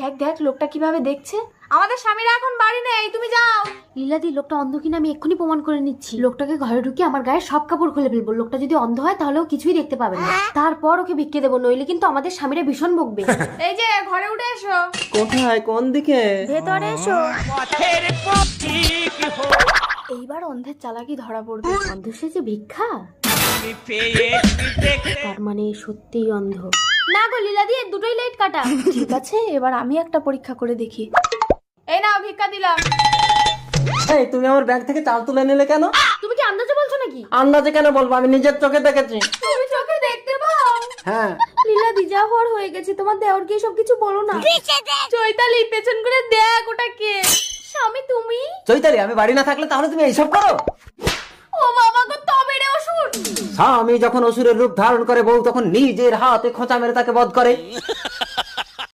দেখ দেখ লোকটা কিভাবে দেখছে। আমাদের স্বামীরা এখন বাড়ি নেই, তুমি যাও। লীলাদি, লোকটা অন্ধ কিনা আমি এক্ষুনি প্রমাণ করে নিচ্ছি। লোকটাকে ঘরে ঢুকে আমার গায়ে সব কাপড় খুলে ফেলবো। লোকটা যদি অন্ধ হয় তাহলেও কিছুই দেখতে পাবে না। তারপর ওকে ভিক্ষে দেবো, নইলে কিন্তু আমাদের স্বামীরা ভীষণ বকবে। এই যে ঘরে উঠে এসো। কোথায়, কোন দিকে? ভেতরে এসো। এইবার অন্ধের চালাকি ধরা পড়বে। অন্ধ সেজে ভিক্ষা, তার মানে সত্যিই অন্ধ। না গো লীলাদি, দুটোই লাইট কাটা। ঠিক আছে, এবার আমি একটা পরীক্ষা করে দেখি। এই নাও ভিক্ষা দিলাম। এই, তুমি আমার ব্যাগ থেকে চাল তুলে নিলে কেন? তুমি কি আন্দাজে বলছো নাকি? আন্দাজে কেন বলবো, আমি নিজের চোখে দেখেছি। তুমি চোখে দেখতে পাও? হ্যাঁ। লীলাদি, যা হওয়ার হয়ে গেছে, তোমার দেওরকে সব কিছু বলো না। চৈতালি, পেছন করে দেখ ওটা কে। স্বামী তুমি? চৈতালি, আমি বাড়ি না থাকলে তাহলে তুমি এইসব করো? ও বাবা গো, তবে রে অসুর। স্বামী যখন অসুরের রূপ ধারণ করে, বউ তখন নিজের হাতে খোঁচা মেরে তাকে বধ করে।